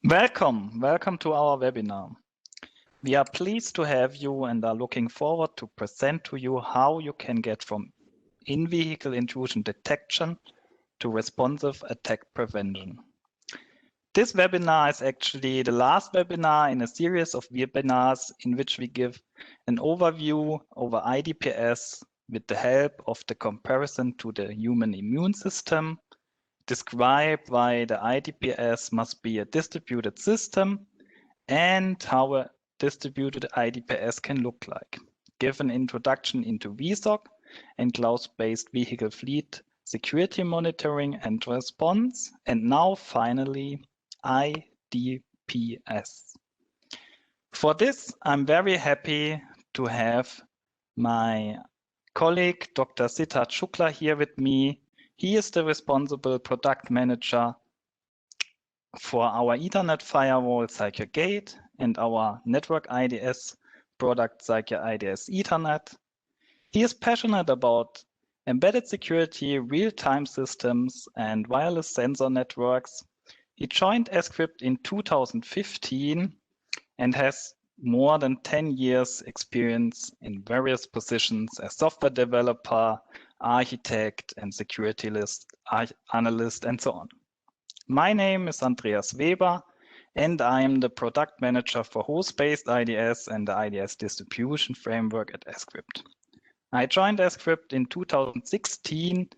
Welcome to our webinar. We are pleased to have you and are looking forward to present to you how you can get from in-vehicle intrusion detection to responsive attack prevention. This webinar is actually the last webinar in a series of webinars in which we give an overview over IDPS with the help of the comparison to the human immune system, describe why the IDPS must be a distributed system, and how a distributed IDPS can look like. Give an introduction into VSOC and cloud-based vehicle fleet security monitoring and response, and now finally IDPS. For this, I'm very happy to have my colleague Dr. Siddharth Shukla here with me. He is the responsible product manager for our Ethernet firewall SecureGate and our network IDS product SecureIDS Ethernet. He is passionate about embedded security, real-time systems, and wireless sensor networks. He joined Scrypt in 2015 and has more than 10 years experience in various positions as software developer, architect, and security analyst, and so on. My name is Andreas Weber, and I am the product manager for host-based IDS and the IDS distribution framework at Scrypt. I joined Scrypt in 2016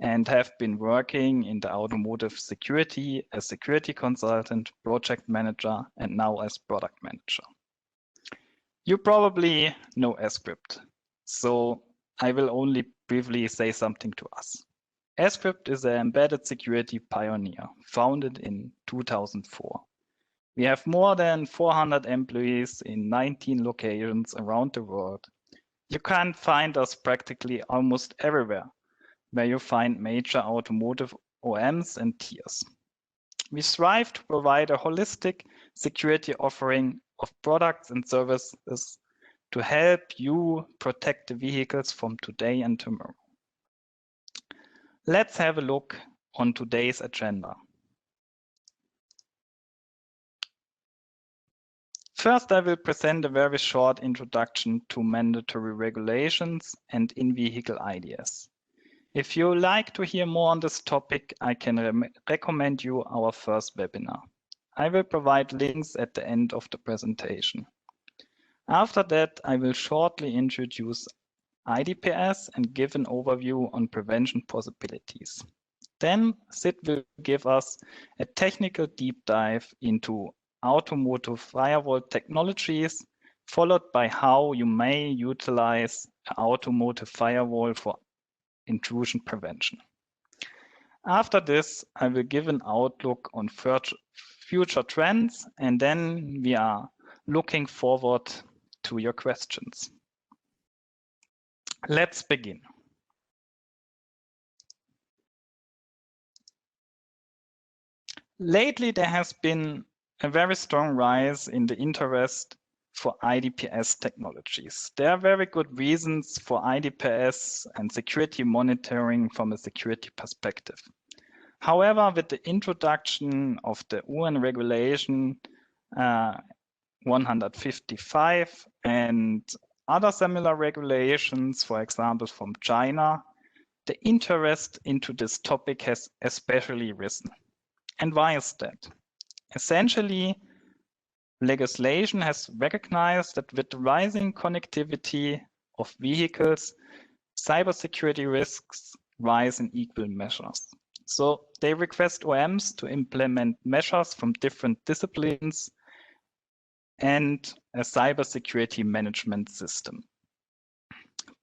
and have been working in the automotive security as security consultant, project manager, and now as product manager. You probably know Scrypt, so I will only briefly say something to us. Scrypt is an embedded security pioneer, founded in 2004. We have more than 400 employees in 19 locations around the world. You can find us practically almost everywhere where you find major automotive OEMs and tiers. We strive to provide a holistic security offering of products and services to help you protect the vehicles from today and tomorrow. Let's have a look on today's agenda. First, I will present a very short introduction to mandatory regulations and in-vehicle IDS. If you like to hear more on this topic, I can recommend you our first webinar. I will provide links at the end of the presentation. After that, I will shortly introduce IDPS and give an overview on prevention possibilities. Then Sid will give us a technical deep dive into automotive firewall technologies, followed by how you may utilize an automotive firewall for intrusion prevention. After this, I will give an outlook on future trends, and then we are looking forward to your questions. Let's begin. Lately, there has been a very strong rise in the interest for IDPS technologies. There are very good reasons for IDPS and security monitoring from a security perspective. However, with the introduction of the UN regulation 155 and other similar regulations, for example, from China, the interest into this topic has especially risen. And why is that? Essentially, legislation has recognized that with the rising connectivity of vehicles, cybersecurity risks rise in equal measures. So they request OEMs to implement measures from different disciplines and a cybersecurity management system.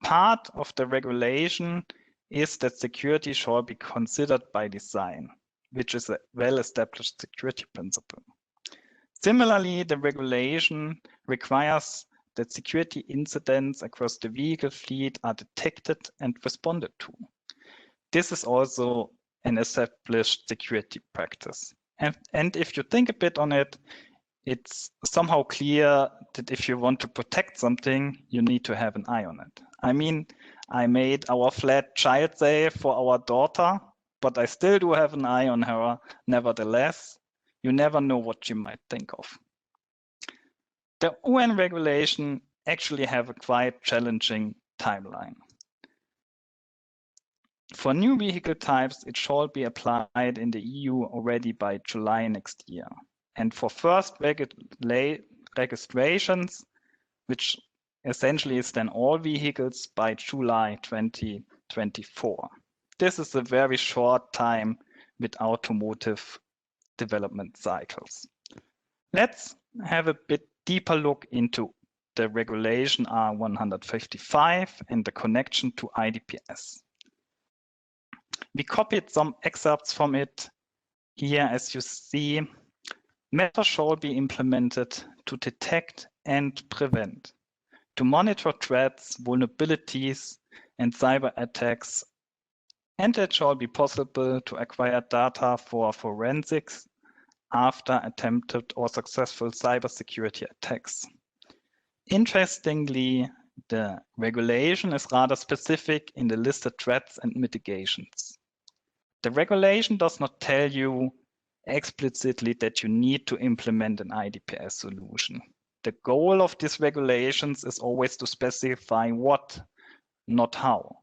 Part of the regulation is that security shall be considered by design, which is a well-established security principle. Similarly, the regulation requires that security incidents across the vehicle fleet are detected and responded to. This is also an established security practice. And if you think a bit on it, it's somehow clear that if you want to protect something, you need to have an eye on it. I mean, I made our flat child safe for our daughter, but I still do have an eye on her nevertheless. You never know what you might think of. The UN regulation actually have a quite challenging timeline. For new vehicle types, it shall be applied in the EU already by July next year. And for first registrations, which essentially is then all vehicles, by July 2024. This is a very short time with automotive development cycles. Let's have a bit deeper look into the regulation R155 and the connection to IDPS. We copied some excerpts from it. Here, as you see, measures shall be implemented to detect and prevent, to monitor threats, vulnerabilities, and cyber attacks, and it shall be possible to acquire data for forensics after attempted or successful cybersecurity attacks. Interestingly, the regulation is rather specific in the listed threats and mitigations. The regulation does not tell you explicitly that you need to implement an IDPS solution. The goal of these regulations is always to specify what, not how.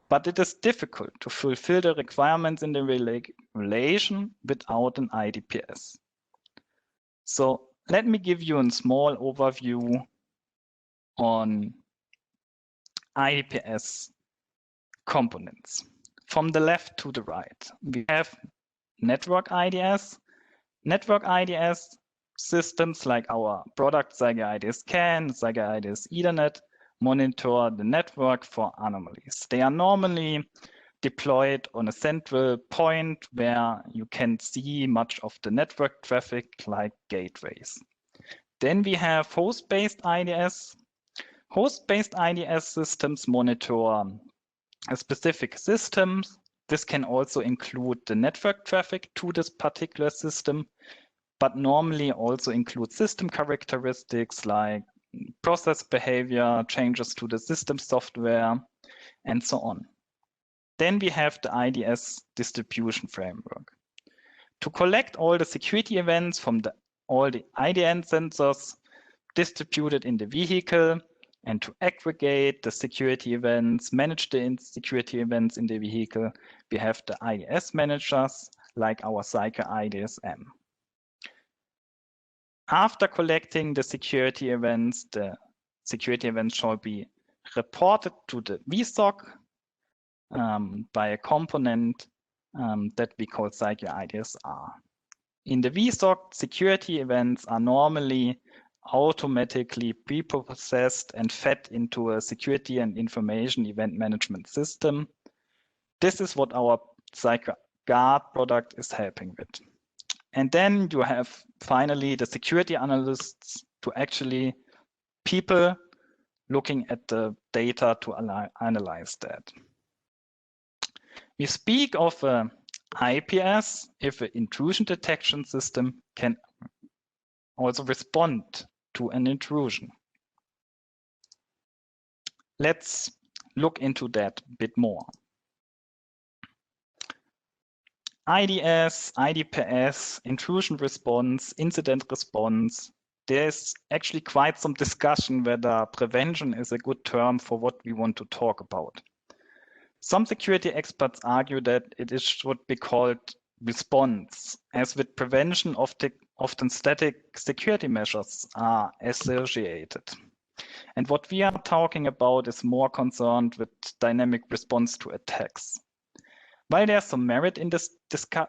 But it is difficult to fulfill the requirements in the regulation without an IDPS. So let me give you a small overview on IDPS components. From the left to the right, we have network IDS. Network IDS systems like our product Cyger IDS CAN, Cyger IDS Ethernet monitor the network for anomalies. They are normally deployed on a central point where you can see much of the network traffic like gateways. Then we have host-based IDS. Host-based IDS systems monitor a specific system. This can also include the network traffic to this particular system, but normally also include system characteristics like process behavior, changes to the system software, and so on. Then we have the IDS distribution framework. To collect all the security events from all the IDN sensors distributed in the vehicle, and to aggregate the security events, manage the security events in the vehicle, we have the IDS managers like our Cyger IDS-M. After collecting the security events shall be reported to the VSOC by a component that we call Cyger IDS-R. In the VSOC, security events are normally automatically pre-processed and fed into a security and information event management system. This is what our Cyger Guard product is helping with. And then you have finally the security analysts to actually people looking at the data to analyze that. We speak of an IPS if an intrusion detection system can also respond to an intrusion. Let's look into that a bit more. IDS, IDPS, intrusion response, incident response. There's actually quite some discussion whether prevention is a good term for what we want to talk about. Some security experts argue that it should be called response, as with prevention often static security measures are associated. And what we are talking about is more concerned with dynamic response to attacks. While there's some merit in this discussion,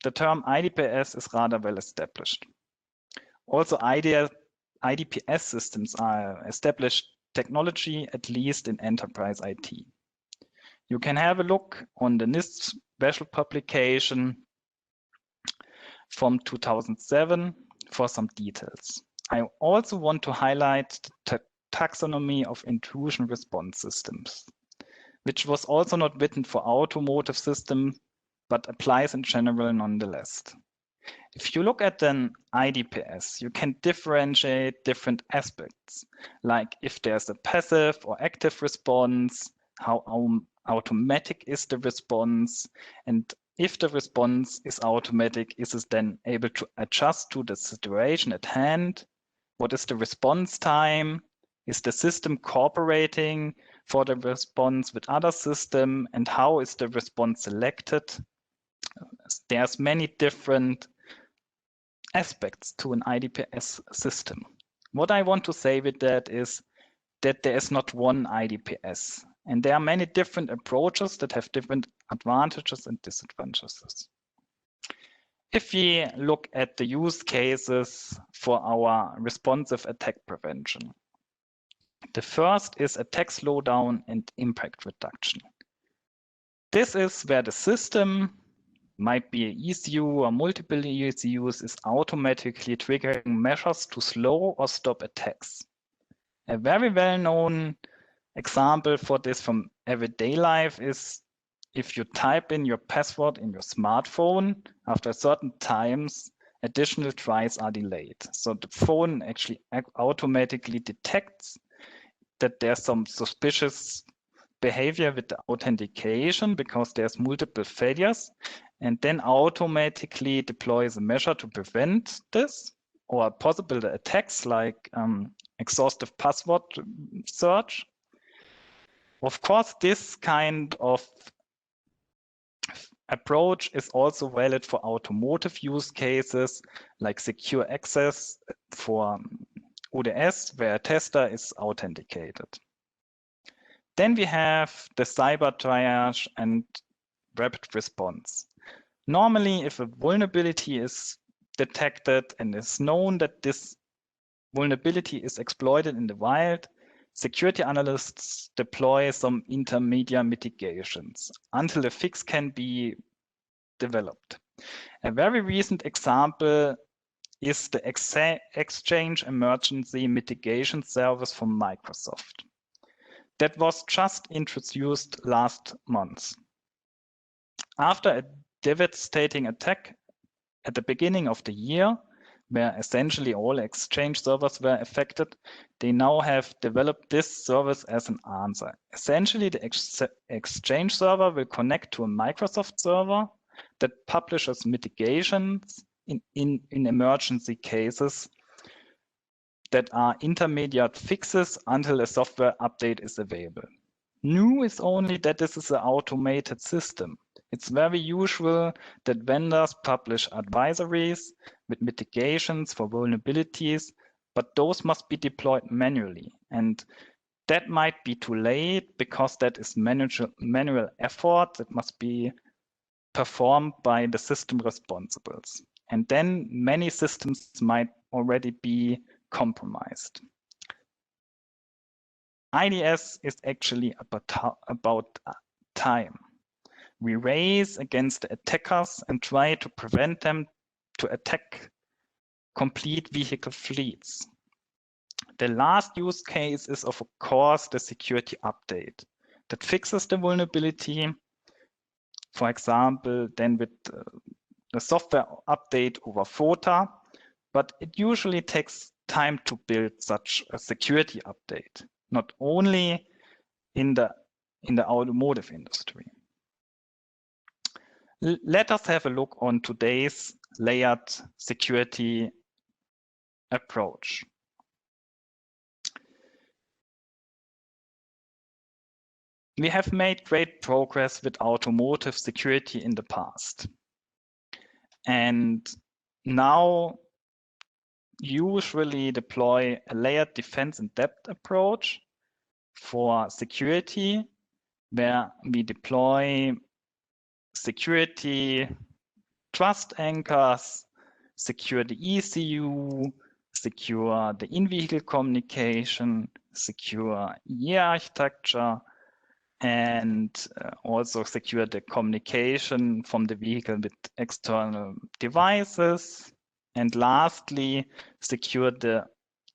the term IDPS is rather well established. Also, IDPS systems are established technology, at least in enterprise IT. You can have a look on the NIST special publication from 2007 for some details. I also want to highlight the taxonomy of intrusion response systems, which was also not written for automotive systems, but applies in general nonetheless. If you look at an IDPS, you can differentiate different aspects, like if there's a passive or active response, how automatic is the response, and If the response is automatic, is it then able to adjust to the situation at hand? What is the response time? Is the system cooperating for the response with other system? And how is the response selected? There's many different aspects to an IDPS system. What I want to say with that is that there is not one IDPS, and there are many different approaches that have different advantages and disadvantages. If we look at the use cases for our responsive attack prevention, the first is attack slowdown and impact reduction. This is where the system, might be an ECU or multiple ECUs, is automatically triggering measures to slow or stop attacks. A very well-known example for this from everyday life is if you type in your password in your smartphone, after certain times, additional tries are delayed. So the phone actually automatically detects that there's some suspicious behavior with the authentication because there's multiple failures, and then automatically deploys a measure to prevent this or possible attacks like exhaustive password search. Of course, this kind of approach is also valid for automotive use cases like secure access for ODS, where a tester is authenticated. Then we have the cyber triage and rapid response. Normally, if a vulnerability is detected and is known that this vulnerability is exploited in the wild, security analysts deploy some intermediate mitigations until a fix can be developed. A very recent example is the Exchange Emergency Mitigation Service from Microsoft. That was just introduced last month. After a devastating attack at the beginning of the year, where essentially all Exchange servers were affected, they now have developed this service as an answer. Essentially, the Exchange server will connect to a Microsoft server that publishes mitigations in emergency cases that are intermediate fixes until a software update is available. New is only that this is an automated system. It's very usual that vendors publish advisories with mitigations for vulnerabilities, but those must be deployed manually. And that might be too late because that is manual effort that must be performed by the system responsibles. And then many systems might already be compromised. IDS is actually about time. We race against the attackers and try to prevent them to attack complete vehicle fleets. The last use case is, of course, the security update that fixes the vulnerability. For example, then with the software update over FOTA, but it usually takes time to build such a security update, not only in the automotive industry. Let us have a look on today's layered security approach. We have made great progress with automotive security in the past. And now usually deploy a layered defense in depth approach for security, where we deploy security trust anchors, secure the ECU, secure the in-vehicle communication, secure EA architecture, and also secure the communication from the vehicle with external devices. And lastly, secure the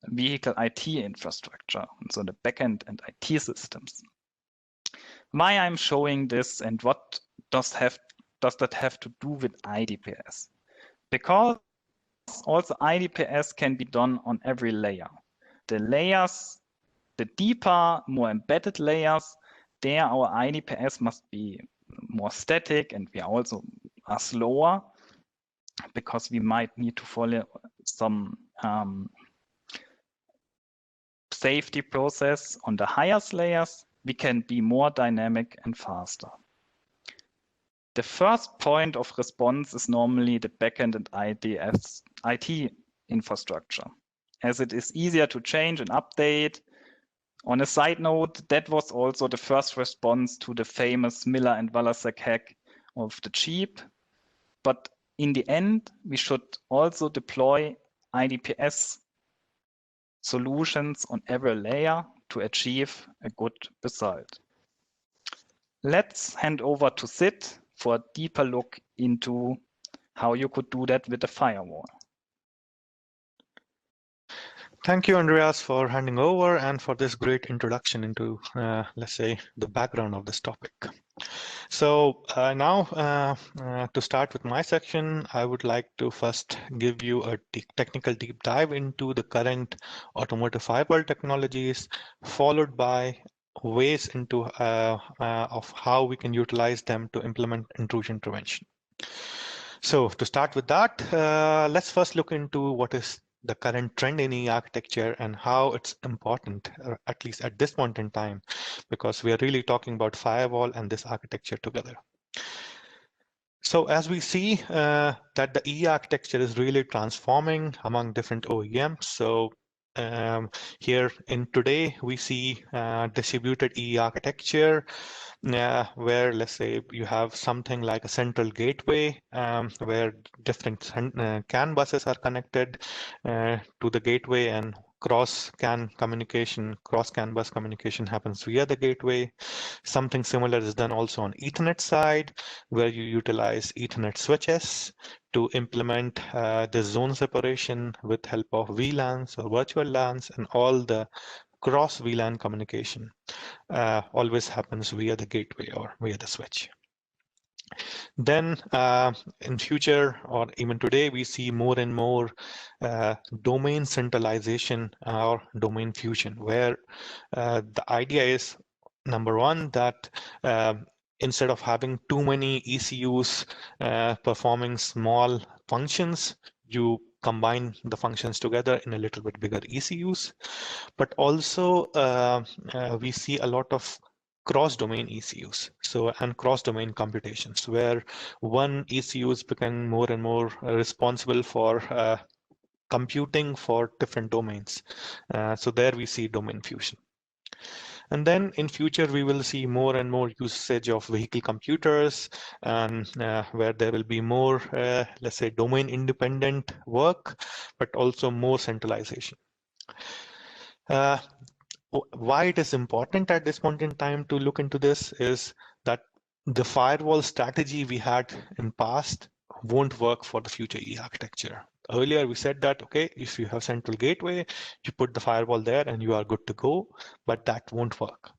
vehicle IT infrastructure, so the backend and IT systems. Why I'm showing this and what does that have to do with IDPS? Because also IDPS can be done on every layer. The layers, the deeper, more embedded layers, there our IDPS must be more static, and we are also are slower because we might need to follow some safety process on the highest layers, we can be more dynamic and faster. The first point of response is normally the backend and IT infrastructure, as it is easier to change and update. On a side note, that was also the first response to the famous Miller and Walasek hack of the chip. But in the end, we should also deploy IDPS solutions on every layer to achieve a good result. Let's hand over to Sid for a deeper look into how you could do that with a firewall. Thank you, Andreas, for handing over and for this great introduction into, let's say, the background of this topic. So now to start with my section, I would like to first give you a technical deep dive into the current automotive firewall technologies, followed by ways into of how we can utilize them to implement intrusion prevention. So to start with that, let's first look into what is the current trend in e-architecture and how it's important, at least at this point in time, because we are really talking about firewall and this architecture together. So as we see that the e-architecture is really transforming among different OEMs. So here in today, we see distributed e-architecture, where let's say you have something like a central gateway where different CAN buses are connected to the gateway, and cross-CAN bus communication happens via the gateway. Something similar is done also on Ethernet side, where you utilize Ethernet switches to implement the zone separation with help of VLANs or virtual LANs, and all the cross VLAN communication always happens via the gateway or via the switch. Then in future or even today, we see more and more domain centralization or domain fusion, where the idea is, number one, that instead of having too many ECUs performing small functions, you combine the functions together in a little bit bigger ECUs. But also we see a lot of cross-domain ECUs, and cross-domain computations, where one ECU is becoming more and more responsible for computing for different domains. So there we see domain fusion. And then in future, we will see more and more usage of vehicle computers, and where there will be more, let's say, domain independent work, but also more centralization. Why it is important at this point in time to look into this is that the firewall strategy we had in past won't work for the future e-architecture. Earlier we said that, okay, if you have central gateway, you put the firewall there and you are good to go, but that won't work.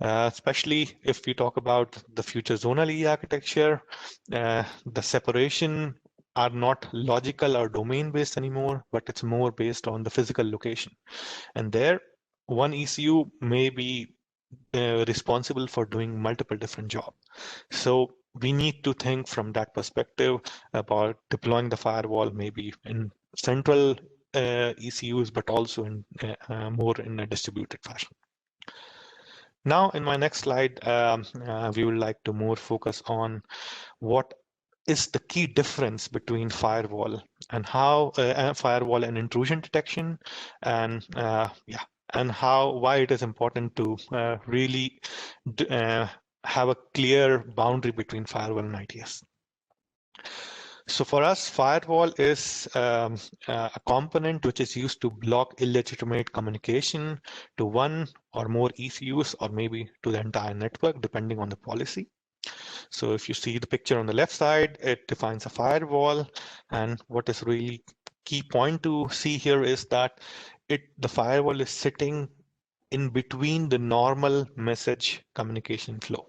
Especially if we talk about the future zonal e-architecture, the separation are not logical or domain based anymore, but it's more based on the physical location. And there, one ECU may be responsible for doing multiple different jobs. So we need to think from that perspective about deploying the firewall maybe in central ECUs, but also in more in a distributed fashion. Now, in my next slide, we would like to more focus on what is the key difference between firewall and how firewall and intrusion detection, and and why it is important to really have a clear boundary between firewall and ITS. So for us, firewall is a component which is used to block illegitimate communication to one or more ECUs, or maybe to the entire network, depending on the policy. So if you see the picture on the left side, it defines a firewall. And what is really key point to see here is that the firewall is sitting in between the normal message communication flow,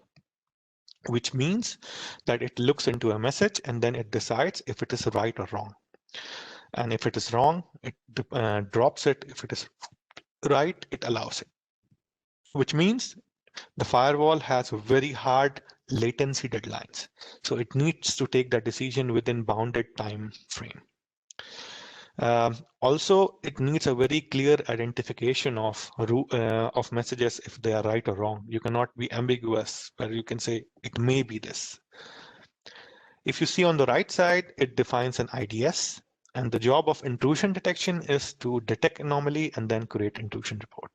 which means that it looks into a message and then it decides if it is right or wrong. And if it is wrong, it drops it. If it is right, it allows it, which means the firewall has very hard latency deadlines. So it needs to take that decision within bounded time frame. Also, it needs a very clear identification of messages if they are right or wrong. You cannot be ambiguous where you can say it may be this. If you see on the right side, it defines an IDS, and the job of intrusion detection is to detect anomaly and then create intrusion report.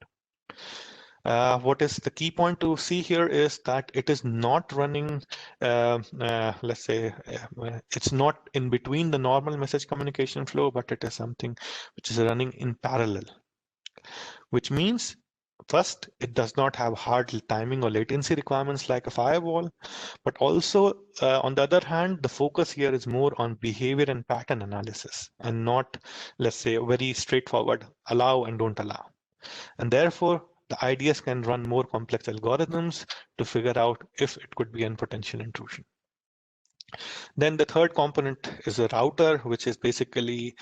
What is the key point to see here is that it is not running, let's say, it's not in between the normal message communication flow, but it is something which is running in parallel, which means first, it does not have hard timing or latency requirements like a firewall, but also, on the other hand, the focus here is more on behavior and pattern analysis and not, let's say, a very straightforward allow and don't allow. And therefore, the IDS can run more complex algorithms to figure out if it could be a potential intrusion. Then the third component is a router, which is basically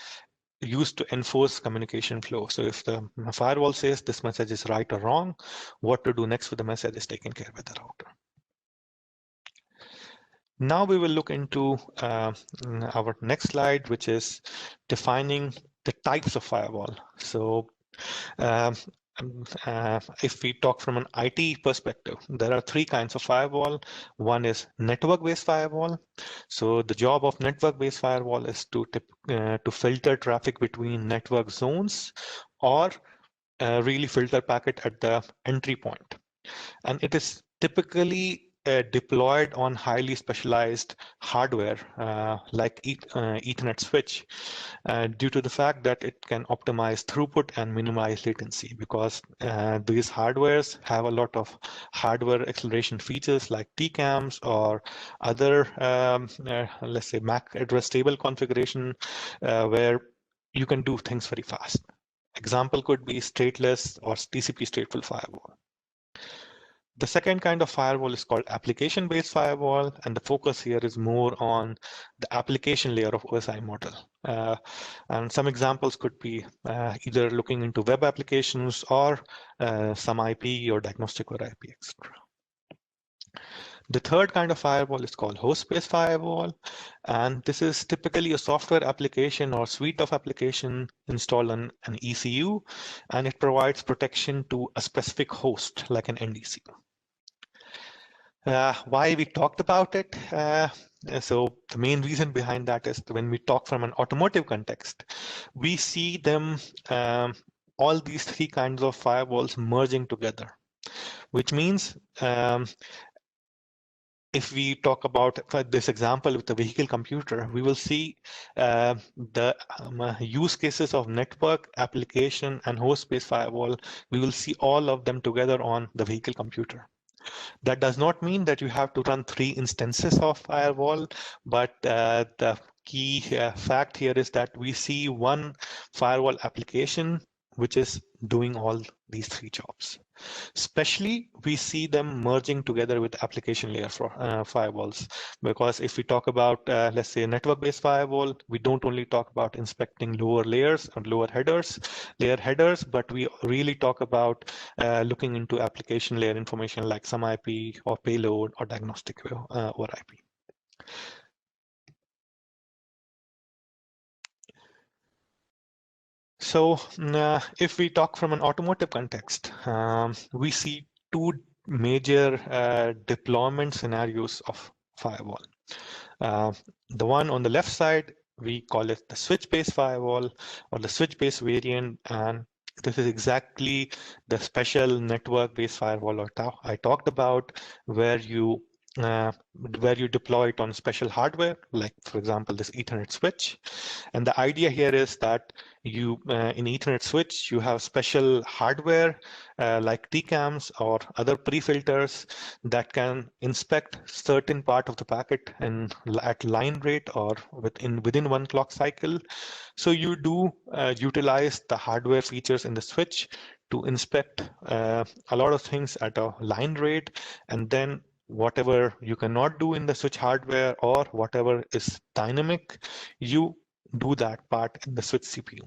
used to enforce communication flow. So if the firewall says this message is right or wrong, what to do next with the message is taken care of by the router. Now we will look into our next slide, which is defining the types of firewall. So if we talk from an IT perspective, there are three kinds of firewall. One is network-based firewall. So the job of network-based firewall is to filter traffic between network zones or really filter packet at the entry point. And it is typically deployed on highly specialized hardware like Ethernet switch due to the fact that it can optimize throughput and minimize latency, because these hardwares have a lot of hardware acceleration features like TCAMs or other, let's say, MAC address table configuration where you can do things very fast. Example could be stateless or TCP stateful firewall. The second kind of firewall is called application-based firewall, and the focus here is more on the application layer of OSI model. And some examples could be either looking into web applications or some IP or diagnostic or IP, etc. The third kind of firewall is called host-based firewall, and this is typically a software application or suite of application installed on an ECU, and it provides protection to a specific host like an NDC. Why we talked about it? So the main reason behind that is when we talk from an automotive context, we see them, all these three kinds of firewalls merging together, which means if we talk about this example with the vehicle computer, we will see the use cases of network, application, and host-based firewall. We will see all of them together on the vehicle computer. That does not mean that you have to run 3 instances of firewall, but the key fact here is that we see one firewall application which is doing all these 3 jobs. Especially, we see them merging together with application layer for firewalls, because if we talk about, let's say, a network-based firewall, we don't only talk about inspecting lower layers or lower layer headers, but we really talk about looking into application layer information like some IP or payload or diagnostic or IP. So if we talk from an automotive context, we see 2 major deployment scenarios of firewall. The one on the left side, we call it the switch-based firewall or the switch-based variant, and this is exactly the special network-based firewall I talked about, where you deploy it on special hardware, like, for example, this Ethernet switch. And the idea here is that you, in Ethernet switch, you have special hardware like TCAMs or other pre-filters that can inspect certain part of the packet at line rate or within 1 clock cycle. So you do utilize the hardware features in the switch to inspect a lot of things at a line rate, and then whatever you cannot do in the switch hardware or whatever is dynamic, you do that part in the switch CPU.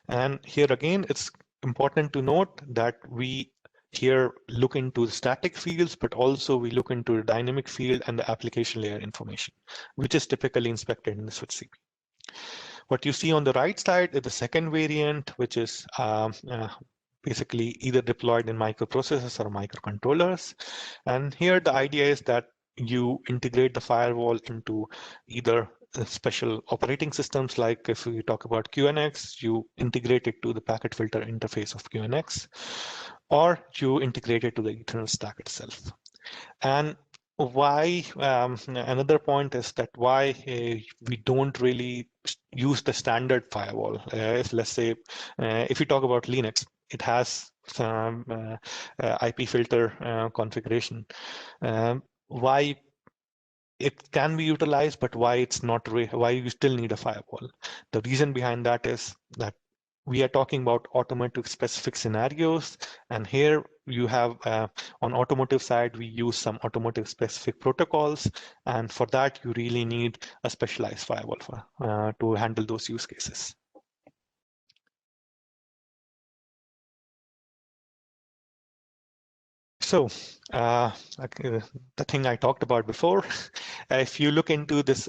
And here again, it's important to note that we here look into the static fields, but also we look into the dynamic field and the application layer information, which is typically inspected in the switch CPU. What you see on the right side is the second variant, which is basically either deployed in microprocessors or microcontrollers. And here the idea is that you integrate the firewall into either special operating systems, like if we talk about QNX, you integrate it to the packet filter interface of QNX, or you integrate it to the Ethernet stack itself. And why another point is that why we don't really use the standard firewall. If let's say if we talk about Linux, it has some IP filter configuration. Why it can be utilized, but why it's not, why you still need a firewall? The reason behind that is that we are talking about automotive specific scenarios, and here you have on automotive side we use some automotive specific protocols, and for that you really need a specialized firewall for to handle those use cases. So the thing I talked about before, if you look into this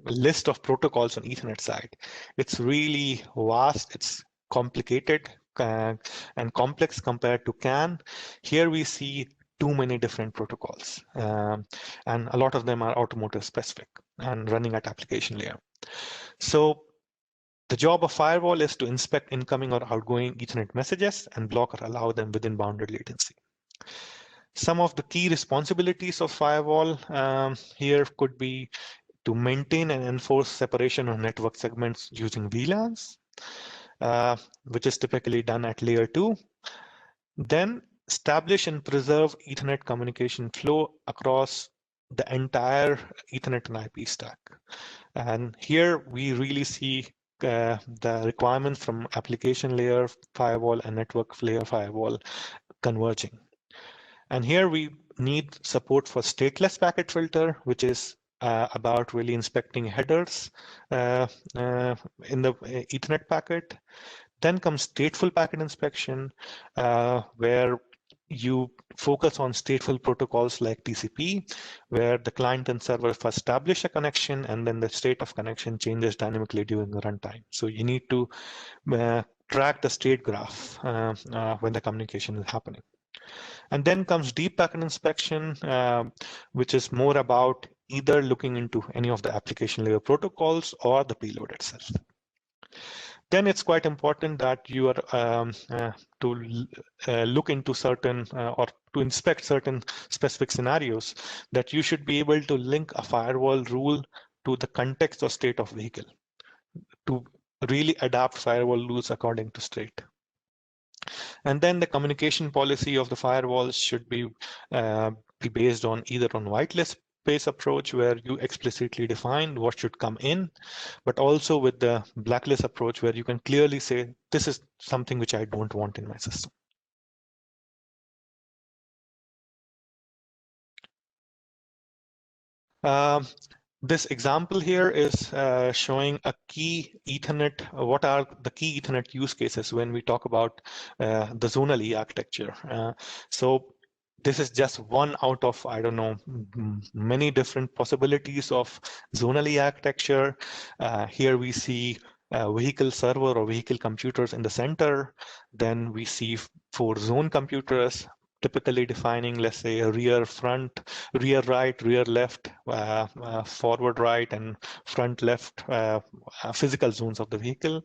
list of protocols on Ethernet side, it's really vast, it's complicated and complex compared to CAN. Here we see too many different protocols, and a lot of them are automotive specific and running at application layer. So the job of firewall is to inspect incoming or outgoing Ethernet messages and block or allow them within bounded latency. Some of the key responsibilities of firewall here could be to maintain and enforce separation of network segments using VLANs, which is typically done at layer 2. Then establish and preserve Ethernet communication flow across the entire Ethernet and IP stack. And here we really see the requirements from application layer firewall and network layer firewall converging. And here we need support for stateless packet filter, which is about really inspecting headers in the Ethernet packet. Then comes stateful packet inspection, where you focus on stateful protocols like TCP, where the client and server first establish a connection and then the state of connection changes dynamically during the runtime. So you need to track the state graph when the communication is happening. And then comes deep packet inspection, which is more about either looking into any of the application layer protocols or the payload itself. Then it's quite important that you are to look into certain or to inspect certain specific scenarios, that you should be able to link a firewall rule to the context or state of vehicle to really adapt firewall rules according to state. And then the communication policy of the firewalls should be based on either on whitelist-based approach, where you explicitly define what should come in, but also with the blacklist approach, where you can clearly say, this is something which I don't want in my system. This example here is showing a key Ethernet. What are the key Ethernet use cases when we talk about the zonal E architecture? So this is just one out of, I don't know, many different possibilities of zonal E architecture. Here we see vehicle server or vehicle computers in the center. Then we see 4 zone computers, typically defining, let's say, a rear front, rear right, rear left, forward right, and front left physical zones of the vehicle.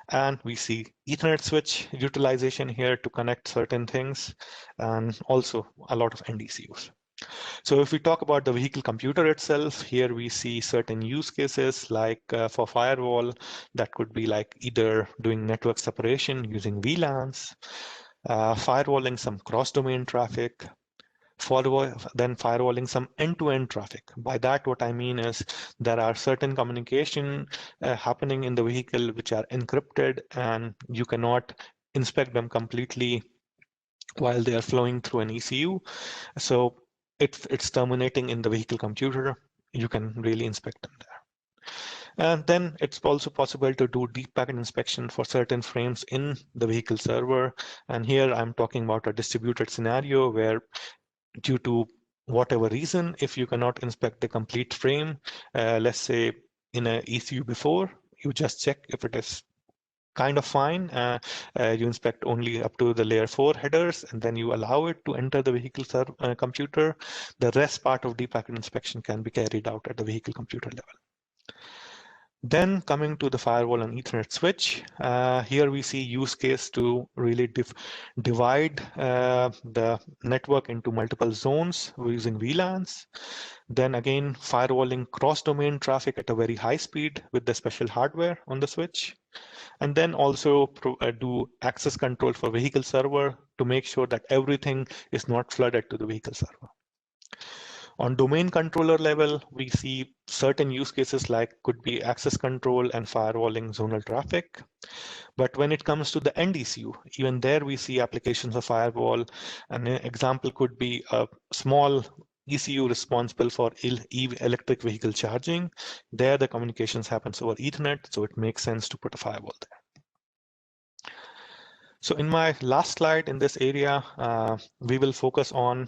And we see Ethernet switch utilization here to connect certain things, and also a lot of NDCUs. So if we talk about the vehicle computer itself, here we see certain use cases like for firewall, that could be like either doing network separation using VLANs, firewalling some cross-domain traffic, then firewalling some end-to-end traffic. By that, what I mean is there are certain communication happening in the vehicle which are encrypted, and you cannot inspect them completely while they are flowing through an ECU. So it's terminating in the vehicle computer. You can really inspect them there. And then it's also possible to do deep packet inspection for certain frames in the vehicle server. And here I'm talking about a distributed scenario where, due to whatever reason, if you cannot inspect the complete frame, let's say in a ECU before, you just check if it is kind of fine. You inspect only up to the layer 4 headers, and then you allow it to enter the vehicle computer. The rest part of deep packet inspection can be carried out at the vehicle computer level. Then coming to the firewall and Ethernet switch, here we see use case to really divide the network into multiple zones using VLANs. Then again, firewalling cross-domain traffic at a very high speed with the special hardware on the switch. And then also do access control for vehicle server to make sure that everything is not flooded to the vehicle server. On domain controller level, we see certain use cases like could be access control and firewalling zonal traffic. But when it comes to the end ECU, even there we see applications of firewall. An example could be a small ECU responsible for electric vehicle charging. There the communications happens over Ethernet, so it makes sense to put a firewall there. So in my last slide in this area, we will focus on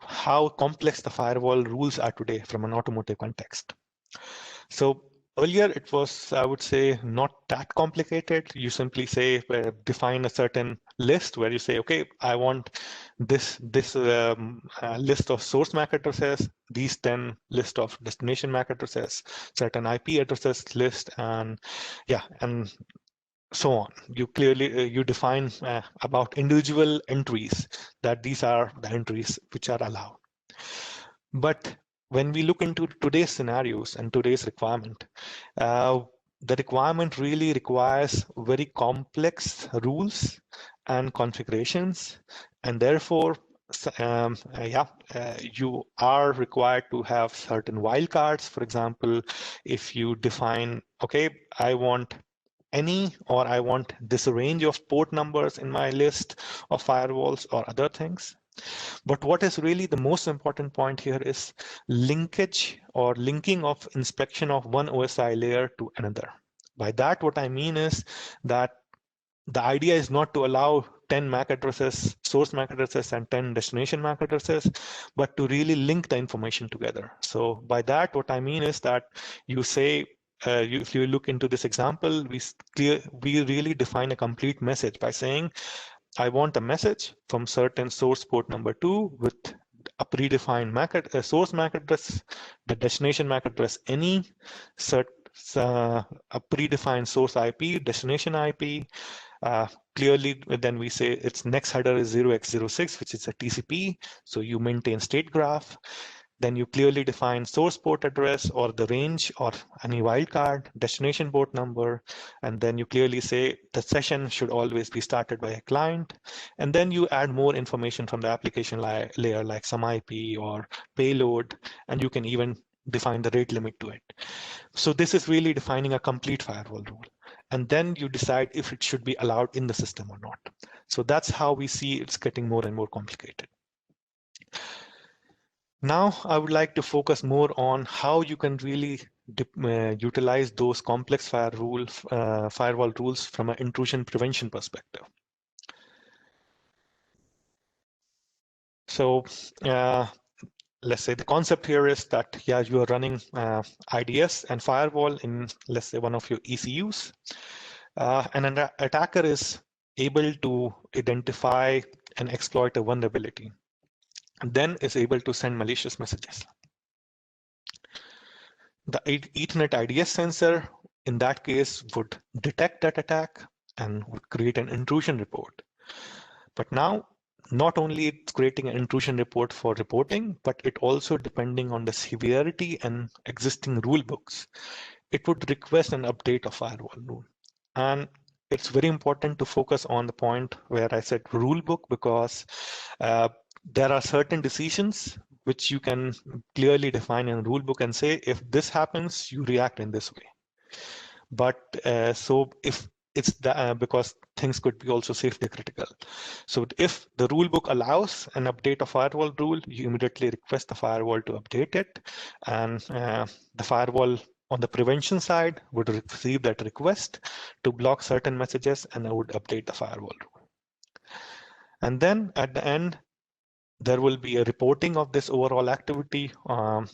how complex the firewall rules are today from an automotive context. So earlier it was, I would say, not that complicated. You simply say, define a certain list where you say, okay, I want this list of source MAC addresses, these 10 list of destination MAC addresses, certain IP addresses list, and so on. You clearly you define about individual entries, that these are the entries which are allowed. But when we look into today's scenarios and today's requirement, the requirement really requires very complex rules and configurations, and therefore you are required to have certain wildcards. For example, if you define, okay, I want any, or I want this range of port numbers in my list of firewalls or other things. But what is really the most important point here is linkage or linking of inspection of one OSI layer to another. By that, what I mean is that the idea is not to allow 10 MAC addresses, source MAC addresses, and 10 destination MAC addresses, but to really link the information together. So by that, what I mean is that you say, if you look into this example, we really define a complete message by saying, I want a message from certain source port number 2 with a predefined source MAC address, the destination MAC address any, a predefined source IP, destination IP. Clearly, then we say its next header is 0x06, which is a TCP. So you maintain state graph. Then you clearly define source port address or the range or any wildcard, destination port number, and then you clearly say the session should always be started by a client. And then you add more information from the application layer, like some IP or payload, and you can even define the rate limit to it. So this is really defining a complete firewall rule. And then you decide if it should be allowed in the system or not. So that's how we see it's getting more and more complicated. Now, I would like to focus more on how you can really utilize those complex firewall rules from an intrusion prevention perspective. So let's say the concept here is that, yeah, you are running IDS and firewall in, let's say, one of your ECUs. And an attacker is able to identify and exploit a vulnerability, and then is able to send malicious messages. The Ethernet IDS sensor, in that case, would detect that attack and would create an intrusion report. But now, not only it's creating an intrusion report for reporting, but it also, depending on the severity and existing rule books, it would request an update of firewall rule. And it's very important to focus on the point where I said rule book, because there are certain decisions which you can clearly define in a rule book and say, if this happens, you react in this way. But so if it's because things could be also safety critical. So if the rule book allows an update of firewall rule, you immediately request the firewall to update it, and the firewall on the prevention side would receive that request to block certain messages, and I would update the firewall rule. And then at the end, there will be a reporting of this overall activity on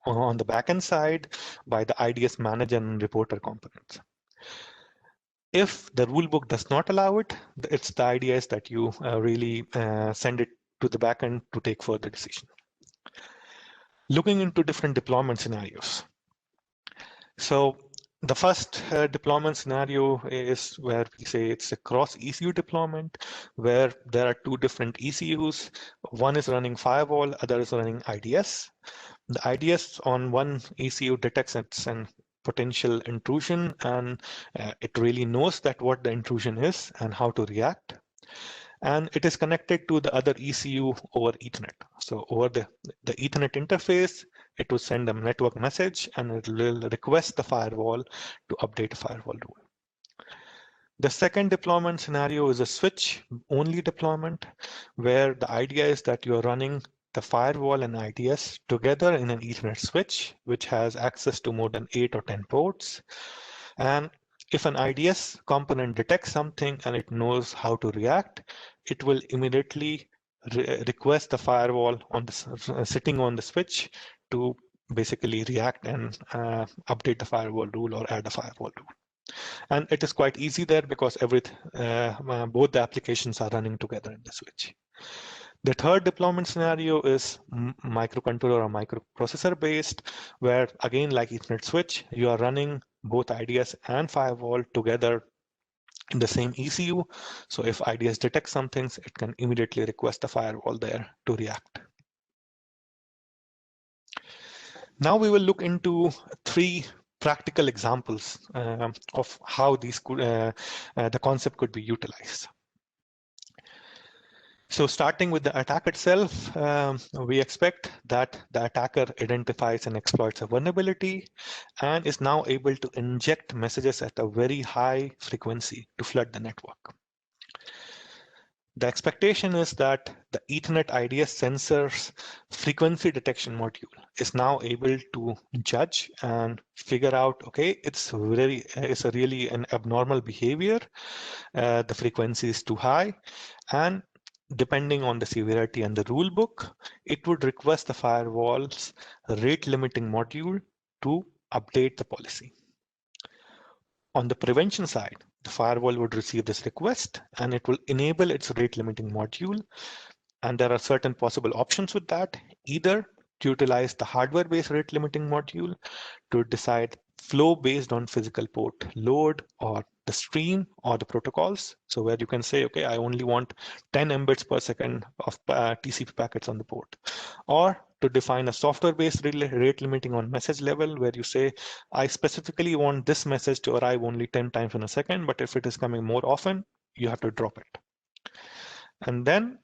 the backend side by the IDS manager and reporter components. If the rulebook does not allow it, it's the IDS that you really send it to the backend to take further decision. Looking into different deployment scenarios. So the first deployment scenario is where we say it's a cross ECU deployment, where there are two different ECUs. One is running firewall, other is running IDS. The IDS on one ECU detects it's an potential intrusion, and it really knows that what the intrusion is and how to react. And it is connected to the other ECU over Ethernet. So over the Ethernet interface, it will send a network message and it will request the firewall to update a firewall rule. The second deployment scenario is a switch-only deployment, where the idea is that you're running the firewall and IDS together in an Ethernet switch, which has access to more than 8 or 10 ports. And if an IDS component detects something and it knows how to react, it will immediately request the firewall on the sitting on the switch to basically react and update the firewall rule or add a firewall rule. And it is quite easy there because both the applications are running together in the switch. The third deployment scenario is microcontroller or microprocessor based, where again, like Ethernet switch, you are running both IDS and firewall together in the same ECU. So if IDS detects some things, it can immediately request a firewall there to react. Now we will look into 3 practical examples of how these the concept could be utilized. So starting with the attack itself, we expect that the attacker identifies and exploits a vulnerability and is now able to inject messages at a very high frequency to flood the network. The expectation is that the Ethernet IDS sensor's frequency detection module is now able to judge and figure out, okay, it's really an abnormal behavior. The frequency is too high, and depending on the severity and the rule book, it would request the firewall's rate limiting module to update the policy. On the prevention side, the firewall would receive this request and it will enable its rate limiting module. And there are certain possible options with that, either to utilize the hardware-based rate limiting module to decide flow based on physical port load or the stream or the protocols. So where you can say, okay, I only want 10 Mbits per second of TCP packets on the port. Or to define a software-based rate limiting on message level, where you say, I specifically want this message to arrive only 10 times in a second, but if it is coming more often, you have to drop it. And then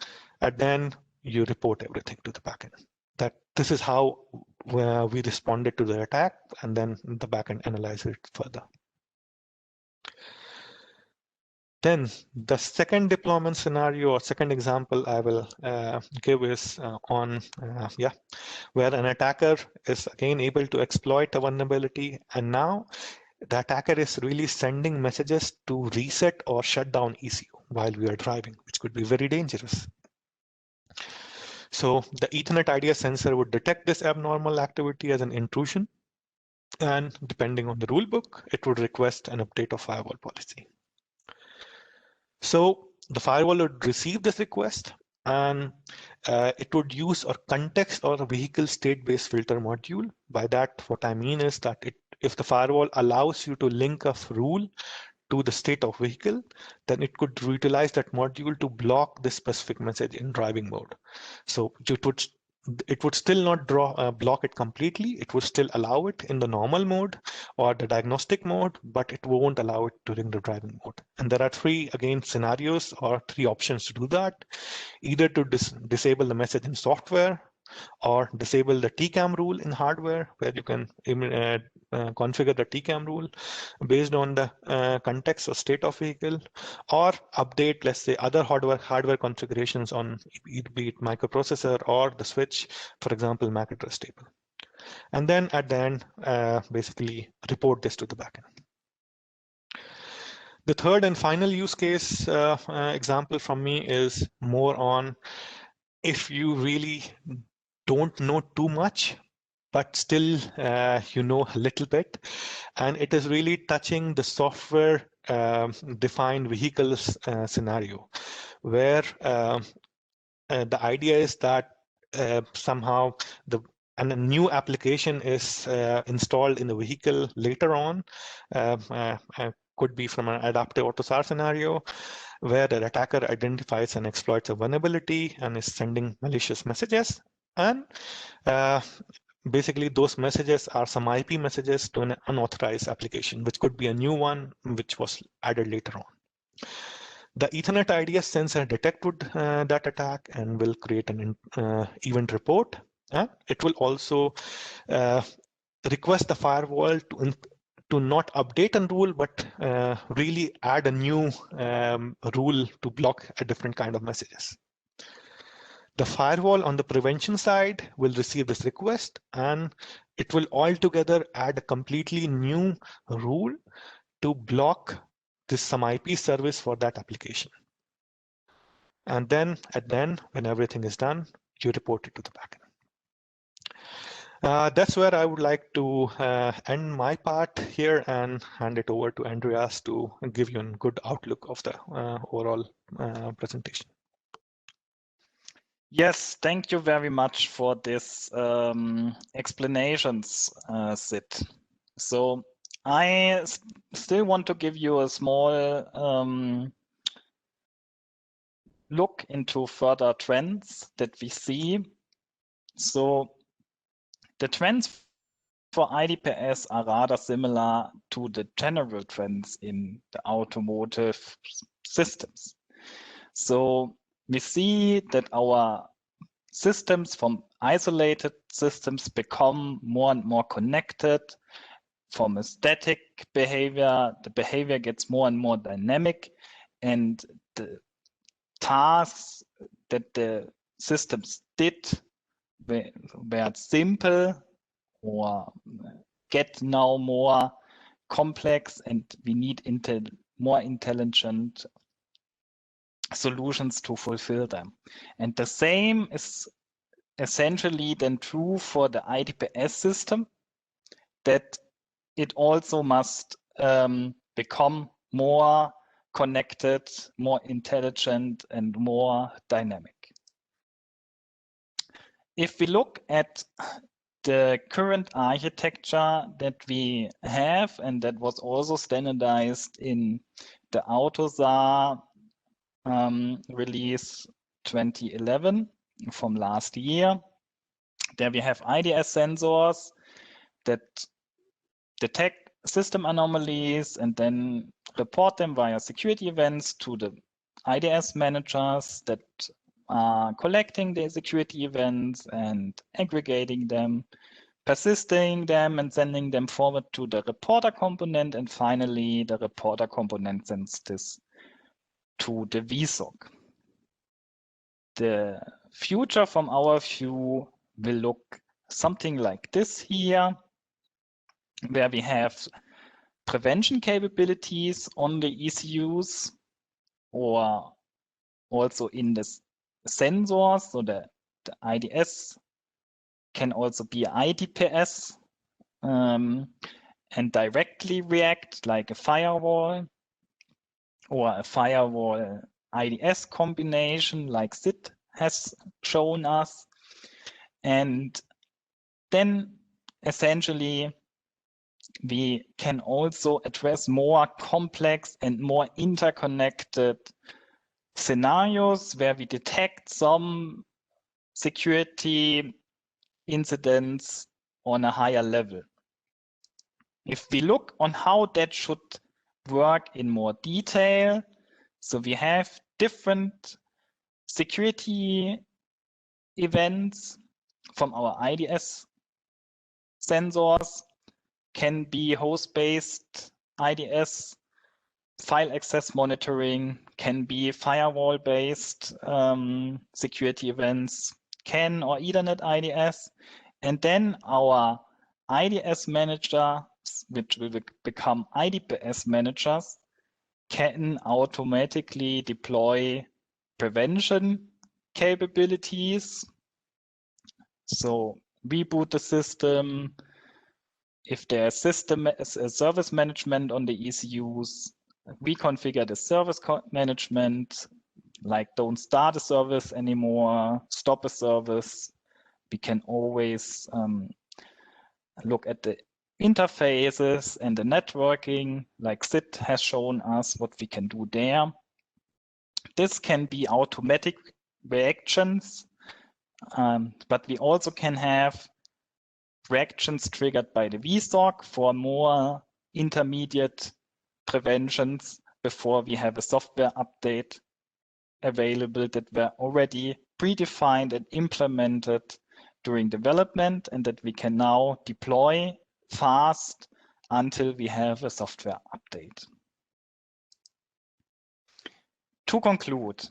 you report everything to the backend. That this is how we responded to the attack, and then the backend analyzes it further. Then the second deployment scenario or second example I will give is where an attacker is again able to exploit a vulnerability, and now the attacker is really sending messages to reset or shut down ECU while we are driving, which could be very dangerous. So the Ethernet IDS sensor would detect this abnormal activity as an intrusion, and depending on the rulebook, it would request an update of firewall policy. So the firewall would receive this request, and it would use a context or a vehicle state-based filter module. By that, what I mean is that if the firewall allows you to link a rule to the state of vehicle, then it could utilize that module to block this specific message in driving mode. So it would still not block it completely. It would still allow it in the normal mode or the diagnostic mode, but it won't allow it during the driving mode. And there are 3, again, scenarios or 3 options to do that. Either to disable the message in software, or disable the TCAM rule in hardware, where you can configure the TCAM rule based on the context or state of vehicle, or update, let's say, other hardware configurations on be it microprocessor or the switch, for example, MAC address table. and then at the end, basically report this to the backend. The third and final use case example from me is more on if you really don't know too much, but still you know a little bit, and it is really touching the software defined vehicles scenario, where the idea is that somehow a new application is installed in the vehicle later on, could be from an adaptive AUTOSAR scenario, where the attacker identifies and exploits a vulnerability and is sending malicious messages. And basically, those messages are some IP messages to an unauthorized application, which could be a new one, which was added later on. The Ethernet IDS sensor detected that attack and will create an event report. It will also request the firewall to not update a rule, but really add a new rule to block a different kind of messages. The firewall on the prevention side will receive this request, and it will altogether add a completely new rule to block this some IP service for that application. And then at the end, when everything is done, you report it to the backend. That's where I would like to end my part here and hand it over to Andreas to give you a good outlook of the overall presentation. Yes, thank you very much for this explanations, Sid. So I still want to give you a small look into further trends that we see. So the trends for IDPS are rather similar to the general trends in the automotive systems. So we see that our systems from isolated systems become more and more connected. From a static behavior, the behavior gets more and more dynamic, and the tasks that the systems did were simple or get now more complex, and we need more intelligent solutions to fulfill them. And the same is essentially then true for the IDPS system, that it also must become more connected, more intelligent, and more dynamic. If we look at the current architecture that we have, and that was also standardized in the AUTOSAR release 2011 from last year, there we have IDS sensors that detect system anomalies and then report them via security events to the IDS managers that are collecting the security events and aggregating them, persisting them, and sending them forward to the reporter component. And finally, the reporter component sends this to the VSOC. The future from our view will look something like this here, where we have prevention capabilities on the ECUs or also in the sensors. So the IDS can also be IDPS and directly react like a firewall, or a firewall IDS combination like Sid has shown us. And then essentially we can also address more complex and more interconnected scenarios where we detect some security incidents on a higher level. If we look on how that should work in more detail, so we have different security events from our IDS sensors, can be host-based IDS, file access monitoring, can be firewall-based security events, CAN or Ethernet IDS, And then our IDS managers, which will become IDPS managers, can automatically deploy prevention capabilities. So reboot the system. If there's service management on the ECUs, reconfigure the service management, like don't start a service anymore, stop a service. We can always look at the interfaces and the networking, like Sid has shown us what we can do there. This can be automatic reactions, but we also can have reactions triggered by the VSOC for more intermediate preventions before we have a software update available that were already predefined and implemented during development, and that we can now deploy fast until we have a software update. To conclude,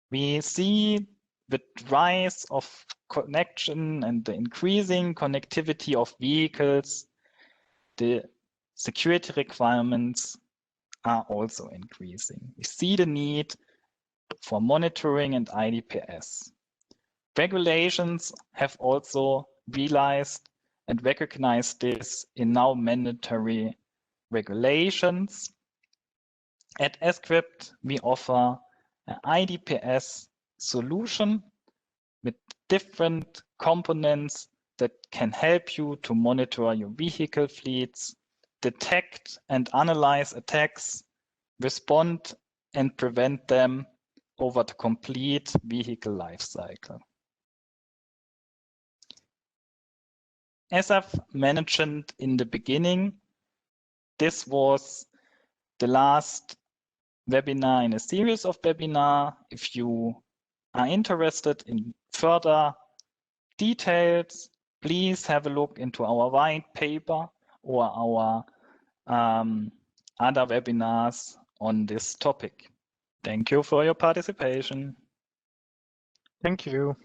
we see the rise of connection and the increasing connectivity of vehicles, the security requirements are also increasing. We see the need for monitoring and IDPS. Regulations have also realized and recognized this in now mandatory regulations. At Script, we offer an IDPS solution with different components that can help you to monitor your vehicle fleets, detect and analyze attacks, respond and prevent them over the complete vehicle lifecycle. As I've mentioned in the beginning, this was the last webinar in a series of webinars. If you are interested in further details, please have a look into our white paper or our other webinars on this topic. Thank you for your participation. Thank you.